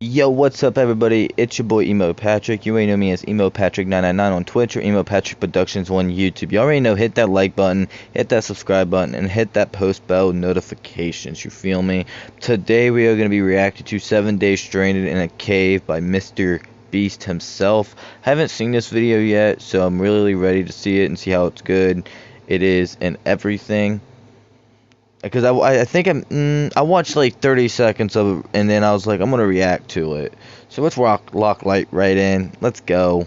Yo, what's up, everybody? It's your boy Emo Patrick. You already know me as Emo Patrick 999 on Twitch or Emo Patrick Productions on YouTube. You already know, hit that like button, hit that subscribe button, and hit that post bell notifications. You feel me? Today we are going to be reacting to 7 Days Stranded in a Cave by Mr. Beast himself. Haven't seen this video yet, so I'm really ready to see it and see how it's good it is and everything. Because I think I watched like 30 seconds of it, and then I was like, I'm gonna react to it. So let's lock light right in. Let's go.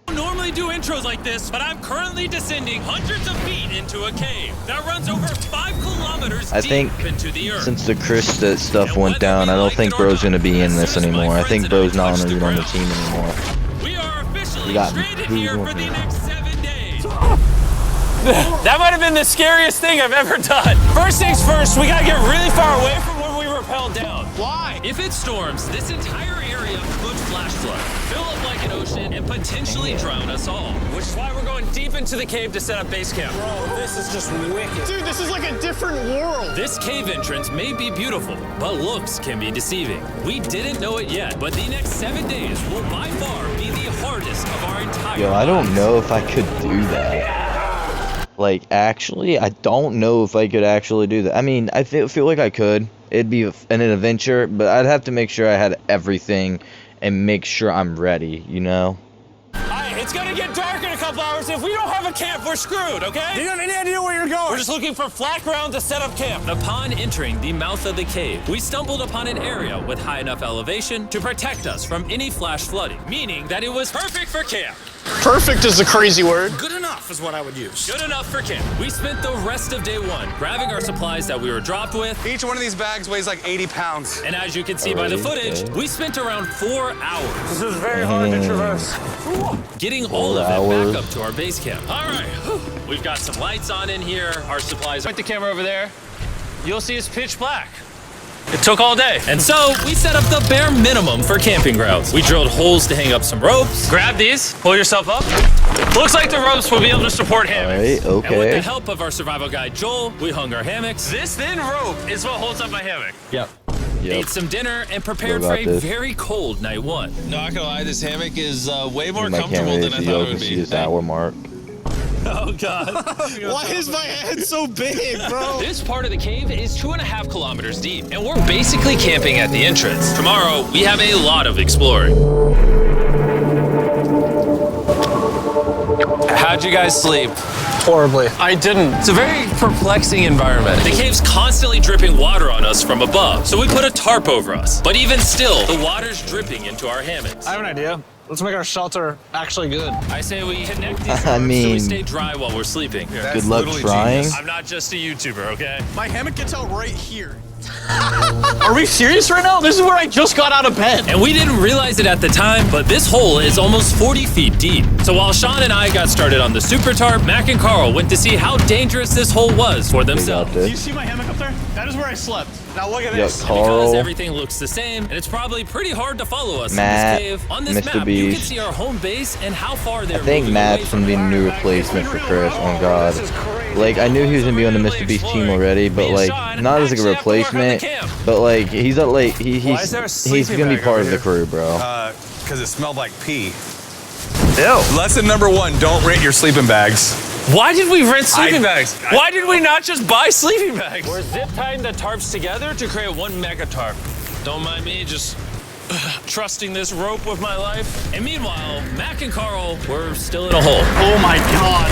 I don't normally do intros like this, but I'm currently descending hundreds of feet into a cave that runs over 5 kilometers deep into the earth. Since the Chris stuff went down, I don't think Bro's gonna be in this anymore. I think Bro's not gonna be on the team anymore. We are officially stranded here for the next 7 days. That might have been the scariest thing I've ever done. First things first, we gotta get really far away from where we rappelled down. Why? If it storms, this entire area could flash flood, fill up like an ocean, and potentially drown us all. Which is why we're going deep into the cave to set up base camp. Bro, this is just wicked. Dude, this is like a different world. This cave entrance may be beautiful, but looks can be deceiving. We didn't know it yet, but the next 7 days will by far be the hardest of our entire Yo, I don't know if I could do that. Like, actually, I don't know if I could actually do that. I mean, I feel like I could. It'd be an adventure, but I'd have to make sure I had everything and make sure I'm ready, you know? Alright, it's gonna get dark in a couple hours. If we don't have a camp, we're screwed, okay? Do you have any idea where you're going? We're just looking for flat ground to set up camp. Upon entering the mouth of the cave, we stumbled upon an area with high enough elevation to protect us from any flash flooding, meaning that it was perfect for camp. Perfect is a crazy word. Good enough is what I would use. Good enough for camp. We spent the rest of day one grabbing our supplies that we were dropped with. Each one of these bags weighs like 80 pounds. And as you can see by the footage, we spent around 4 hours. This is very hard to traverse. Getting all of it back up to our base camp. All right, we've got some lights on in here. Our supplies. Point the camera over there. You'll see it's pitch black. It took all day. And so we set up the bare minimum for camping grounds. We drilled holes to hang up some ropes. Grab these, pull yourself up. Looks like the ropes will be able to support hammocks. All right, okay. And with the help of our survival guide, Joel, we hung our hammocks. This thin rope is what holds up my hammock. Yep. Ate some dinner and prepared for a very cold night one. Not gonna lie, this hammock is way more comfortable than I thought it would be. This hour mark. Oh God. Why is my head so big, bro? This part of the cave is 2.5 kilometers deep, and we're basically camping at the entrance. Tomorrow, we have a lot of exploring. How'd you guys sleep? Horribly. I didn't. It's a very perplexing environment. The cave's constantly dripping water on us from above, so we put a tarp over us. But even still, the water's dripping into our hammocks. I have an idea. Let's make our shelter actually good. I say we connect these I mean, so we stay dry while we're sleeping. Good luck trying. I'm not just a YouTuber, okay? My hammock gets out right here. Are we serious right now? This is where I just got out of bed. And we didn't realize it at the time, but this hole is almost 40 feet deep. So while Sean and I got started on the super tarp, Mac and Carl went to see how dangerous this hole was for themselves. Do you see my hammock up there? That is where I slept. Now look at this. Carl, because everything looks the same, and it's probably pretty hard to follow us Matt, in this cave. On this Mr. map, Beast. you can see our home base and how far they're I think Matt's gonna be a new replacement for Chris. Oh God. Like, I knew he was gonna be on the Mr. Beast team already, but like, not as like a replacement, but like, he's gonna be part of the crew, bro. Because it smelled like pee. Ew. Lesson number 1, don't rent your sleeping bags. Why did we rent sleeping bags? Why did we not just buy sleeping bags? We're zip tying the tarps together to create one mega tarp. Don't mind me, just trusting this rope with my life. And meanwhile, Mac and Carl were still in a hole. Oh my God.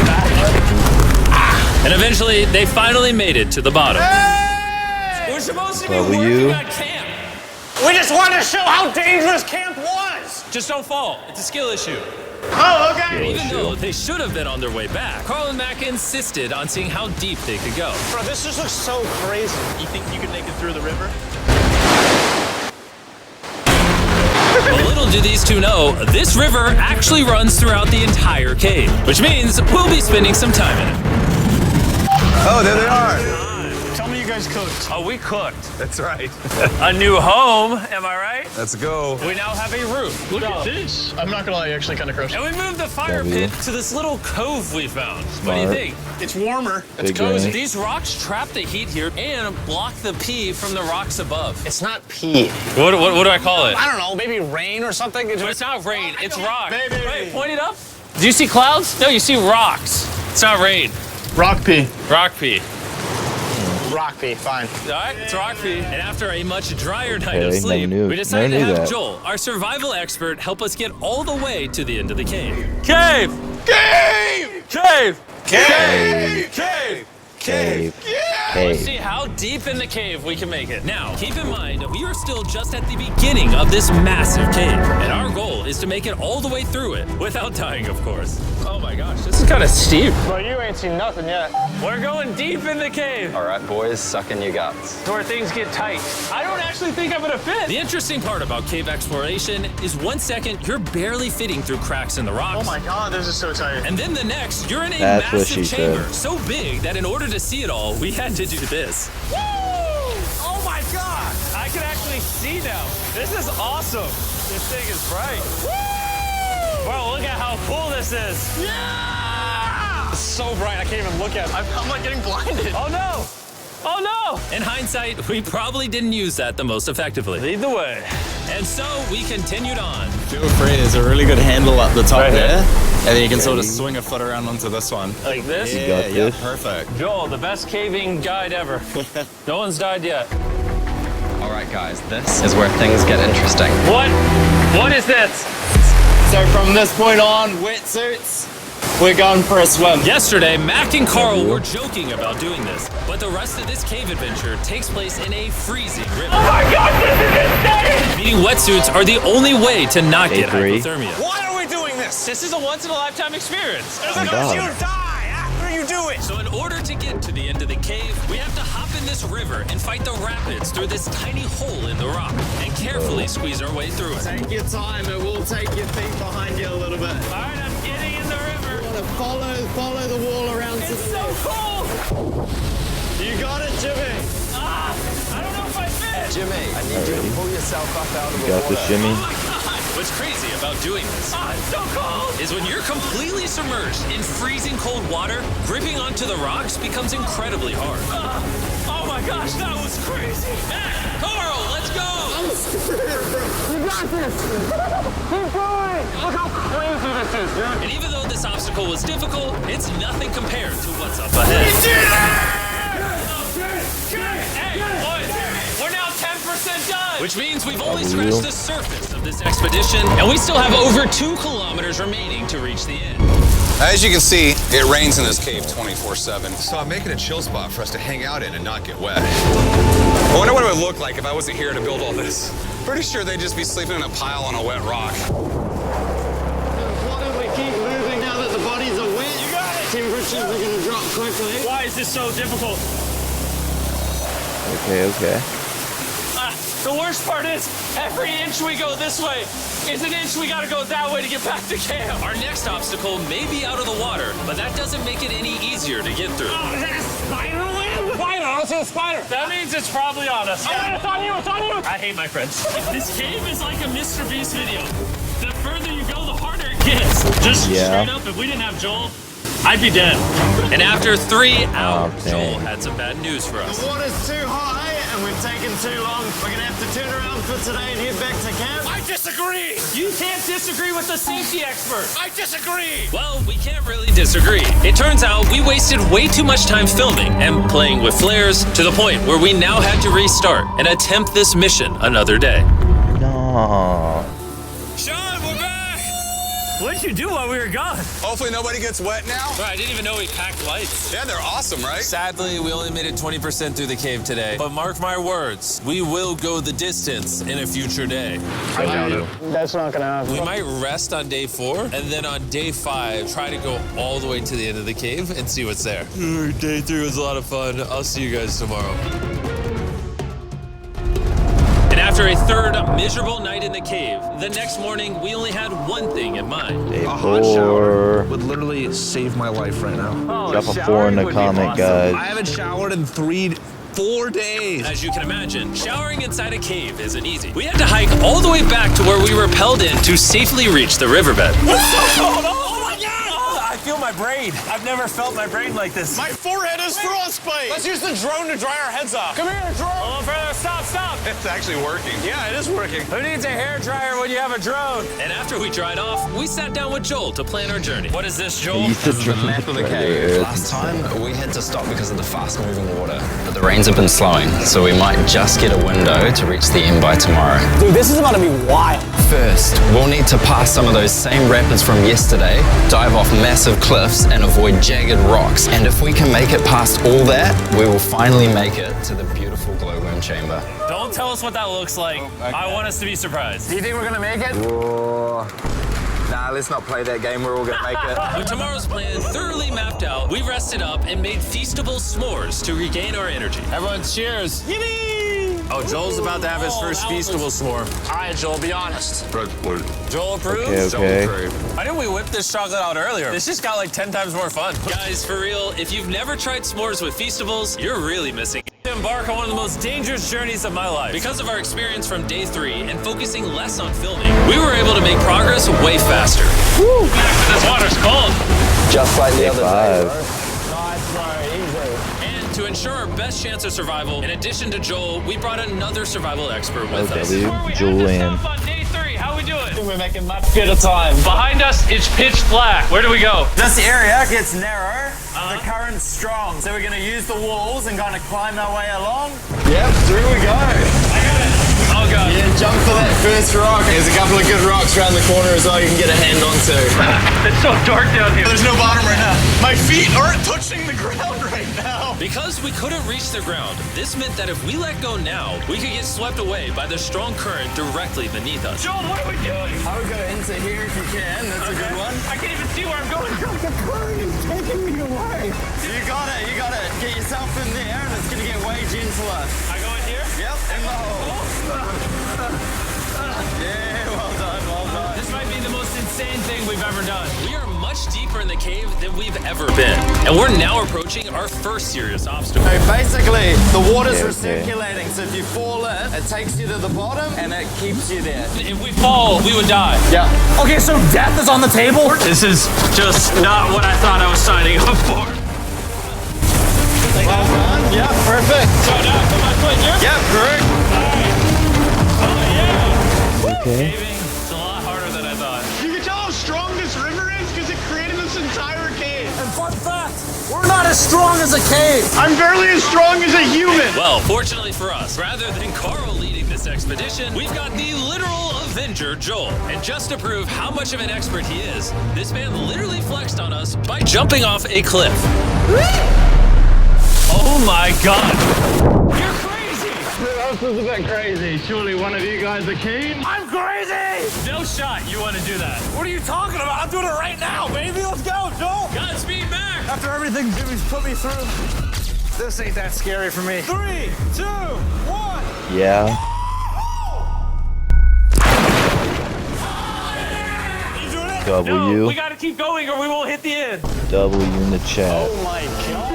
And eventually, they finally made it to the bottom. Hey! We're supposed to be working at camp. We just wanted to show how dangerous camp was. Just don't fall. It's a skill issue. Oh, okay. Even though they should have been on their way back, Carl and Mac insisted on seeing how deep they could go. Bro, this just looks so crazy. You think you could make it through the river? But little do these two know, this river actually runs throughout the entire cave, which means we'll be spending some time in it. Oh, there they are. Tell me you guys cooked. Oh, we cooked. That's right. A new home, am I right? Let's go. We now have a roof. Look at this. I'm not gonna lie, you actually kind of crushed And it. we moved the fire pit to this little cove we found. What do you Smart. think? It's warmer. It's Big cozy. range. These rocks trap the heat here and block the pee from the rocks above. It's not pee. What do I call it? I don't know, maybe rain or something. But it's not rain, it's rock. Baby. Wait, point it up. Do you see clouds? No, you see rocks. It's not rain. Rock pee. Rock pee. Rock pee, fine. All right, it's rock pee. And after a much drier night of Okay, sleep, never knew- we decided to never knew have that. Joel, our survival expert, help us get all the way to the end of the cave. Cave! Cave! Cave! Cave! Cave! Cave. Let's see Cave. how deep in the cave we can make it. Now, keep in mind, we are still just at the beginning of this massive cave, and our goal is to make it all the way through it, without dying, of course. Oh my gosh, this is kind of steep. Bro, you ain't seen nothing yet. We're going deep in the cave. All right, boys, suck in your guts. It's where things get tight. I don't actually think I'm gonna fit. The interesting part about cave exploration is 1 second, you're barely fitting through cracks in the rocks. Oh my god, this is so tight. And then the next, you're in a That's what massive she chamber, said. so big that in order to see it all, we had to do this. Woo! Oh my god! I can actually see now. This is awesome. This thing is bright. Woo! Bro, look at how cool this is. Yeah! It's so bright, I can't even look at it. I'm like getting blinded. Oh no! Oh no! In hindsight, we probably didn't use that the most effectively. Lead the way. And so we continued on. Feel free, there's a really good handle up the top Right here? there. And then you can sort of swing a foot around onto this one. Like this? got Yeah, this. perfect. Joel, the best caving guide ever. No one's died yet. All right, guys, this is where things get interesting. What? What is this? So from this point on, wetsuits, we're going for a swim. Yesterday, Mac and Carl were joking about doing this, but the rest of this cave adventure takes place in a freezing river. Oh my god, this is insane! Meaning wetsuits are the only way to not get A3. hypothermia. Why are we doing this? This is a once-in-a-lifetime experience. my God. You die after you do it. So in order to get to the end of the cave, we have to hop in this river and fight the rapids through this tiny hole in the rock and carefully squeeze our way through it. Take your time, it will take your feet behind you a little bit. All right, I'm getting in the river. Follow the wall around to It's the so left. cold. You got it, Jimmy. I don't know if I fit. Jimmy, I need you to pull yourself up out of the Got water. the shimmy. Oh my God! What's crazy about doing this it's so cold. Is when you're completely submerged in freezing cold water, gripping onto the rocks becomes incredibly hard. Oh my gosh, that was crazy. Mac, Carl, let's go. And even though this obstacle was difficult, it's nothing compared to what's up ahead. Hey, boys, we're now 10% done. Which means we've only scratched the surface of this expedition, and we still have over 2 kilometers remaining to reach the end. As you can see, it rains in this cave 24/7. So I'm making a chill spot for us to hang out in and not get wet. I wonder what it would look like if I wasn't here to build all this. Pretty sure they'd just be sleeping in a pile on a wet rock. Why don't we keep moving now that the bodies are wet? You got it. Temperatures are going to drop quickly. Why is this so difficult? Okay. The worst part is, every inch we go this way is an inch we gotta go that way to get back to camp. Our next obstacle may be out of the water, but that doesn't make it any easier to get through. Oh, is that a spider web? Spider, I don't see a spider. That means it's probably on us. Yeah, it's on you, it's on you. I hate my friends. This cave is like a Mr. Beast video. The further you go, the harder it gets. Just Yeah. straight up, if we didn't have Joel, I'd be dead. And after 3 hours, dang. Joel had some bad news for us. The water's too high and we've taken too long. We're going to have to turn around for today and head back to camp. I disagree! You can't disagree with the safety expert. I disagree! Well, we can't really disagree. It turns out we wasted way too much time filming and playing with flares to the point where we now had to restart and attempt this mission another day. No. Sean, we're back! What'd you do while we were gone? Hopefully nobody gets wet now. Bro, I didn't even know we packed lights. Yeah, they're awesome, right? Sadly, we only made it 20% through the cave today. But mark my words, we will go the distance in a future day. I doubt it. That's not going to happen. We might rest on day 4, and then on day 5, try to go all the way to the end of the cave and see what's there. Day 3 was a lot of fun. I'll see you guys tomorrow. And after a third miserable night in the cave, the next morning we only had one thing in mind. Day A hot shower 4. would literally save my life right now. Drop a 4 in the comment, I guys. haven't showered in 3 4 days. As you can imagine, showering inside a cave isn't easy. We had to hike all the way back to where we rappelled in to safely reach the riverbed. What's so cold? Oh my God! I feel my brain. I've never felt my brain like this. My forehead is frostbite. Let's use the drone to dry our heads off. Come here, drone. A little further. Stop. It's actually working. Yeah, it is working. Who needs a hair dryer when you have a drone? And after we dried off, we sat down with Joel to plan our journey. What is this, Joel? He's the Map of the cave. Last time we had to stop because of the fast moving water, but the rains have been slowing, so we might just get a window to reach the end by tomorrow. Dude, this is about to be wild. First, we'll need to pass some of those same rapids from yesterday, dive off massive cliffs, and avoid jagged rocks. And if we can make it past all that, we will finally make it to the beautiful glowworm chamber. Don't tell us what that looks like. I want us to be surprised. Do you think we're gonna make it? Whoa. Nah, let's not play that game. We're all gonna make it. With tomorrow's plan thoroughly mapped out, we rested up and made feastable s'mores to regain our energy. Everyone cheers. Yippee! Oh, Joel's about to have his first feastable s'more. All right, Joel, be honest. Joel approves? Okay. Why didn't we whip this chocolate out earlier? This just got like 10 times more fun. Guys, for real, if you've never tried s'mores with feastables, you're really missing it. To embark on one of the most dangerous journeys of my life. Because of our experience from day 3 and focusing less on filming, we were able to make progress way faster. Woo! This water's cold. Just like the other day. Nice, bro. Easy. And to ensure our best chance of survival, in addition to Joel, we brought another survival expert with us. Julian. On day 3, how we doing? We're making much better time. Behind us, it's pitch black. Where do we go? This area gets narrow, the current's strong, so we're gonna use the walls and kind of climb our way along. Yep, through we go. Oh god. Yeah, jump for that first rock. There's a couple of good rocks around the corner as well you can get a hand onto. It's so dark down here. There's no bottom right now. My feet aren't touching the ground right now. Because we couldn't reach the ground, this meant that if we let go now, we could get swept away by the strong current directly beneath us. Joel, what are we doing? I would go into here if you can. That's a good one. I can't even see where I'm going. The current is taking me away. You got it. Get yourself in there and it's gonna get way gentler. I go in here? Yep, in the hole. Yeah, well done. This might be the most insane thing we've ever done. We are much deeper in the cave than we've ever been. And we're now approaching our first serious obstacle. So basically, the water's Okay. recirculating, so if you fall in, it takes you to the bottom and it keeps you there. If we fall, we would die. Yeah. Okay, so death is on the table? This is just not what I thought I was signing up for. Well done. Yeah, perfect. So now I put my foot here? Yep, correct. Oh yeah! Okay. Caving, it's a lot harder than I thought. You can tell how strong this river is because it created this entire cave. And fun fact, we're not as strong as a cave. I'm barely as strong as a human. Well, fortunately for us, rather than Carl leading this expedition, we've got the literal Avenger, Joel. And just to prove how much of an expert he is, this man literally flexed on us by jumping off a cliff. Oh my god! You're crazy! This is a bit crazy. Surely one of you guys are keen? I'm crazy! No shot you want to do that. What are you talking about? I'm doing it right now, baby. Let's go, Joel. Godspeed, Mac! After everything Jimmy's put me through, this ain't that scary for me. 3, 2, 1. Yeah. You doing it? No, W. we gotta keep going or we won't hit the end. W in the chat. Oh my god.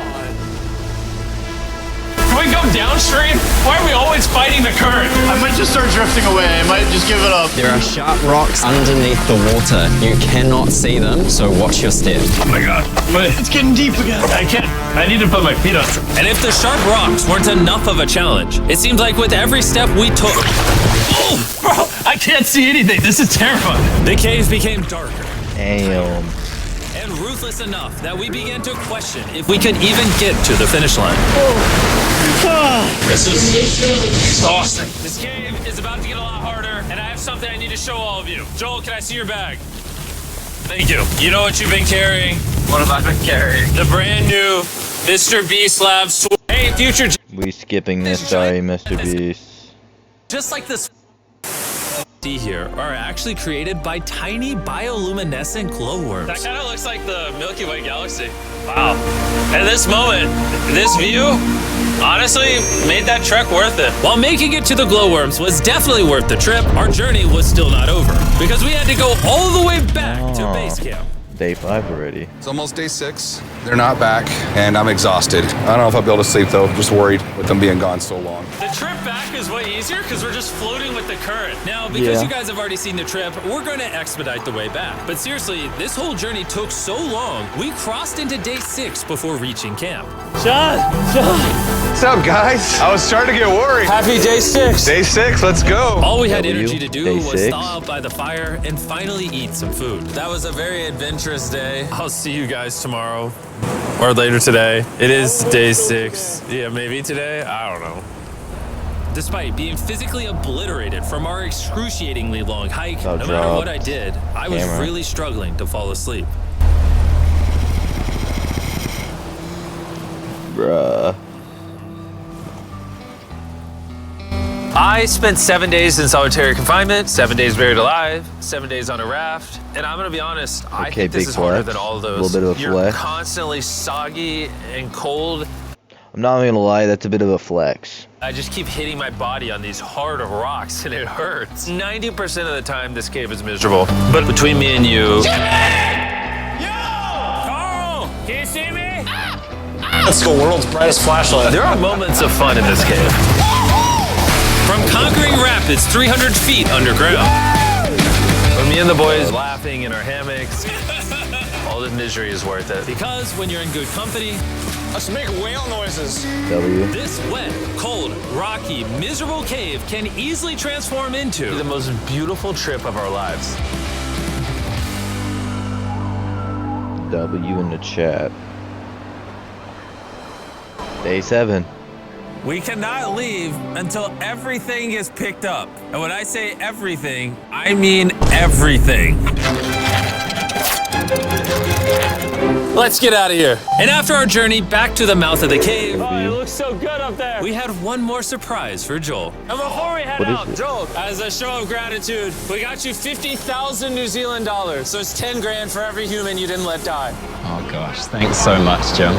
Can we go downstream? Why are we always fighting the current? I might just start drifting away. I might just give it up. There are sharp rocks underneath the water. You cannot see them, so watch your step. Oh my god. It's getting deep again. I can't. I need to put my feet on. And if the sharp rocks weren't enough of a challenge, it seems like with every step we took. Oh, bro, I can't see anything. This is terrifying. The cave became darker. Damn. And ruthless enough that we began to question if we could even get to the finish line. This is exhausting. This cave is about to get a lot harder, and I have something I need to show all of you. Joel, can I see your bag? Thank you. You know what you've been carrying? What have I been carrying? The brand new Mr. Beast Labs. Hey, future. We skipping this. Sorry, Mr. Beast. Just like this see here are actually created by tiny bioluminescent glowworms. That kind of looks like the Milky Way galaxy. Wow. At this moment, this view honestly made that trek worth it. While making it to the glowworms was definitely worth the trip, our journey was still not over because we had to go all the way back to base camp. day 5 already. It's almost day 6. They're not back, and I'm exhausted. I don't know if I'll be able to sleep though. Just worried with them being gone so long. The trip back is way easier because we're just floating with the current. Now, because you guys have already seen the trip, we're going to expedite the way back. But seriously, this whole journey took so long, we crossed into day 6 before reaching camp. John! What's up, guys? I was starting to get worried. Happy day 6. Day 6, let's go. All we had energy to do Day was 6. thaw out by the fire and finally eat some food. That was a very adventurous day. I'll see you guys tomorrow or later today. It is day 6. Yeah, maybe today. I don't know. Despite being physically obliterated from our excruciatingly long hike, I'll no matter drop what I did, I was camera. really struggling to fall asleep. Bruh. I spent 7 days in solitary confinement, 7 days buried alive, 7 days on a raft, and I'm gonna be honest, I Okay, think this big is harder flex. than all of A those. little bit of a You're flex. constantly soggy and cold. I'm not gonna lie, that's a bit of a flex. I just keep hitting my body on these hard rocks and it hurts. 90% of the time, this cave is miserable. But between me and you... Carl, can you see me? Let's go, world's brightest flashlight. There are moments of fun in this cave. From conquering rapids 300 feet underground. When me and the boys laughing in our hammocks, all the misery is worth it. Because when you're in good company, Let's make whale noises. W. this wet, cold, rocky, miserable cave can easily transform into The most beautiful trip of our lives. W in the chat. Day 7. We cannot leave until everything is picked up. And when I say everything, I mean everything. Let's get out of here. And after our journey back to the mouth of the cave, Oh, it looks so good up there. we had one more surprise for Joel. And before we head What is out, it? Joel, as a show of gratitude, we got you 50,000 New Zealand dollars. So it's 10 grand for every human you didn't let die. Oh gosh, thanks so much, Jim.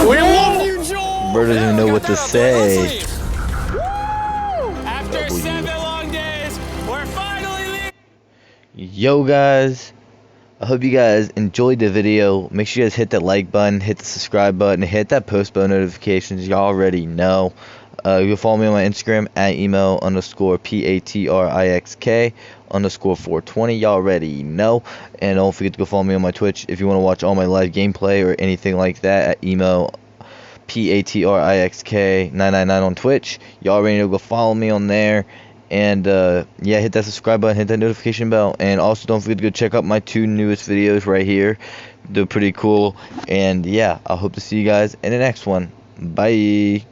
We love you, Joel. Bro doesn't even know what to say. After 7 long days, we're finally leaving. Yo guys, I hope you guys enjoyed the video. Make sure you guys hit that like button, hit the subscribe button, hit that post bell notifications. Y'all already know. You can follow me on my Instagram at emo_PATRIXK_420. Y'all already know. And don't forget to go follow me on my Twitch if you want to watch all my live gameplay or anything like that at emo_PATRIXK999 on Twitch. Y'all already know. Go follow me on there. And yeah, hit that subscribe button, hit that notification bell, and also don't forget to go check out my 2 newest videos right here. They're pretty cool. And yeah, I hope to see you guys in the next one. Bye.